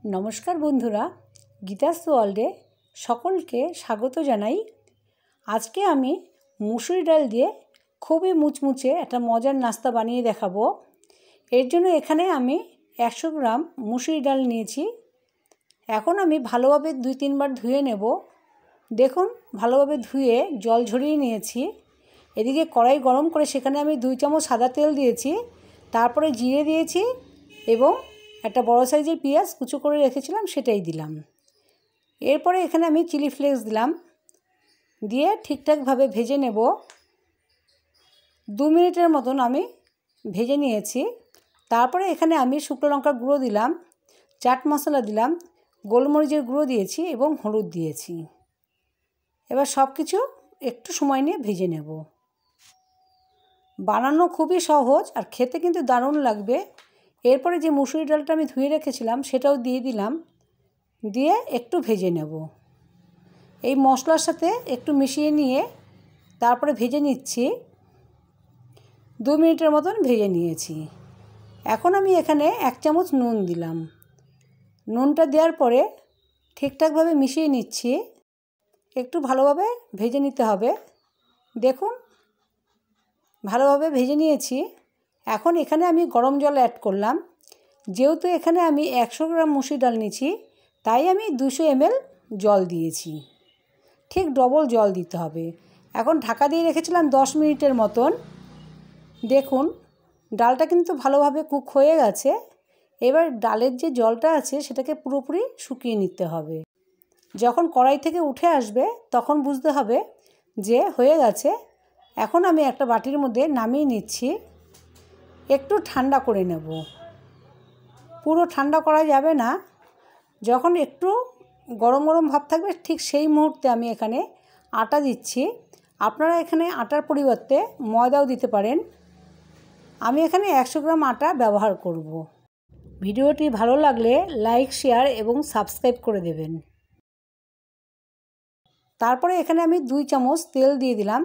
नमस्कार बंधुरा गीतास ओয়ার্ল্ডে सकलके स्वागत जानाई। आज के आमी मुसुरी डाल दिए खूबই मुचमुचे एक मजार नास्ता बानिए देखाबो। एर जोन्नो एखाने आमी 100 ग्राम मुसुरी डाल निয়েছি। এখন আমি ভালোভাবে 2-3 বার ধুয়ে নেব। দেখুন ভালোভাবে ধুয়ে জল ঝরিয়ে নিয়েছি। এদিকে কড়াই গরম করে সেখানে আমি 2 চামচ সাদা তেল দিয়েছি, তারপরে জিরে দিয়েছি এবং একটা বড় সাইজের পেঁয়াজ কুচো করে রেখেছিলাম সেটাই দিলাম। এরপরে এখানে আমি চিলি ফ্লেক্স দিলাম, দিয়ে ঠিকঠাকভাবে ভেজে নেব। 2 মিনিটের মতন আমি ভেজে নিয়েছি। তারপরে এখানে আমি শুকনো লঙ্কার গুঁড়ো দিলাম, চাট মশলা দিলাম, গোলমরিচের গুঁড়ো দিয়েছি এবং হলুদ দিয়েছি। এবার সব কিছু একটু সময় নিয়ে ভেজে নেব। বানানো খুবই সহজ আর খেতে কিন্তু দারুণ লাগবে। এরপরে যে মুসুরি ডালটা আমি ধুয়ে রেখেছিলাম সেটাও দিয়ে দিলাম, দিয়ে একটু ভেজে নেব। এই মশলার সাথে একটু মিশিয়ে নিয়ে তারপরে ভেজে নিচ্ছি। 2 মিনিটের মতন ভেজে নিয়েছি। এখন আমি এখানে 1 চামচ নুন দিলাম। নুনটা দেওয়ার পরে ঠিকঠাকভাবে মিশিয়ে নিচ্ছি। একটু ভালোভাবে ভেজে নিতে হবে। দেখুন ভালোভাবে ভেজে নিয়েছি। এখন এখানে আমি গরম জল অ্যাড করলাম। যেহেতু এখানে আমি 100 গ্রাম মুসুরি ডাল নিয়েছি তাই আমি 200 ml জল দিয়েছি। ঠিক ডবল জল দিতে হবে। এখন ঢাকা দিয়ে রেখেছিলাম 10 মিনিটের মতন। দেখুন ডালটা কিন্তু ভালোভাবে কুক হয়ে গেছে। এবার ডালের যে জলটা আছে সেটাকে পুরোপুরি শুকিয়ে নিতে হবে। যখন কড়াই থেকে উঠে আসবে তখন বুঝতে হবে যে হয়ে গেছে। এখন আমি একটা বাটির মধ্যে নামিয়ে নিচ্ছি। একটু ঠান্ডা করে নেব। পুরো ঠান্ডা করা যাবে না। যখন একটু গরম গরম ভাব থাকবে ঠিক সেই মুহূর্তে আমি এখানে আটা দিচ্ছি। আপনারা এখানে আটার পরিবর্তে ময়দাও দিতে পারেন। আমি এখানে 100 গ্রাম আটা ব্যবহার করব। ভিডিওটি ভালো লাগলে লাইক, শেয়ার এবং সাবস্ক্রাইব করে দেবেন। তারপরে এখানে আমি 2 চামচ তেল দিয়ে দিলাম।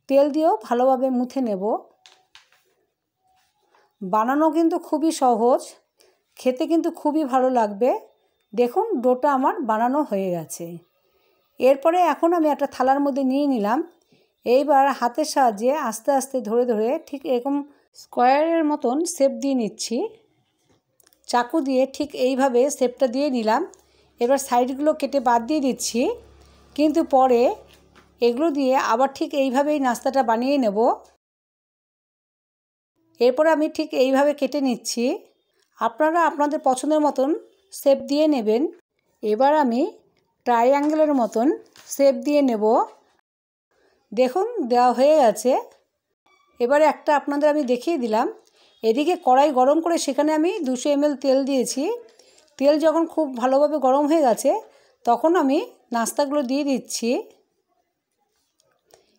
তেল দিয়েও ভালোভাবে মুথে নেব। বানানো কিন্তু খুবই সহজ, খেতে কিন্তু খুবই ভালো লাগবে। দেখুন ডোটা আমার বানানো হয়ে গেছে। এরপরে এখন আমি একটা থালার মধ্যে নিয়ে নিলাম। এইবার হাতের সাহায্যে আস্তে আস্তে ধরে ধরে ঠিক এরকম স্কোয়ারের মতন শেপ দিয়ে নিচ্ছি। চাকু দিয়ে ঠিক এইভাবে শেপটা দিয়ে নিলাম। এবার সাইডগুলো কেটে বাদ দিয়ে দিচ্ছি, কিন্তু পরে এগুলো দিয়ে আবার ঠিক এইভাবেই নাস্তাটা বানিয়ে নেব। এরপরে আমি ঠিক এইভাবে কেটে নিচ্ছি। আপনারা আপনাদের পছন্দের মতন শেপ দিয়ে নেবেন। এবার আমি ট্রায়াঙ্গেলের মতন শেপ দিয়ে নেব। দেখুন দেওয়া হয়ে গেছে। এবারে একটা আপনাদের আমি দেখিয়ে দিলাম। এদিকে কড়াই গরম করে সেখানে আমি 200 ml তেল দিয়েছি। তেল যখন খুব ভালোভাবে গরম হয়ে গেছে তখন আমি নাস্তাগুলো দিয়ে দিচ্ছি।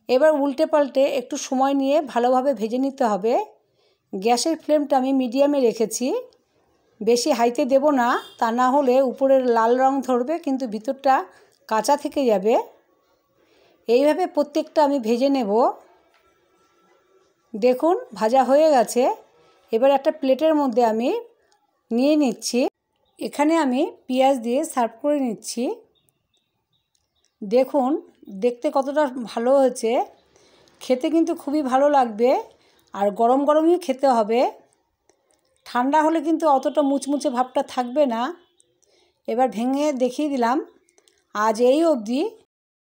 এবার উল্টে পাল্টে একটু সময় নিয়ে ভালোভাবে ভেজে নিতে হবে। গ্যাসের ফ্লেমটা আমি মিডিয়ামে রেখেছি, বেশি হাইতে দেব না, তা না হলে উপরের লাল রং ধরবে কিন্তু ভিতরটা কাঁচা থেকে যাবে। এইভাবে প্রত্যেকটা আমি ভেজে নেব। দেখুন ভাজা হয়ে গেছে। এবার একটা প্লেটের মধ্যে আমি নিয়ে নিচ্ছি। এখানে আমি পেঁয়াজ দিয়ে সার্ভ করে নিচ্ছি। দেখুন দেখতে কতটা ভালো হয়েছে, খেতে কিন্তু খুবই ভালো লাগবে আর গরম গরমই খেতে হবে। ঠান্ডা হলে কিন্তু অতটা মুচমুচে ভাবটা থাকবে না। এবার ভেঙে দেখিয়ে দিলাম। আজ এই অবধি।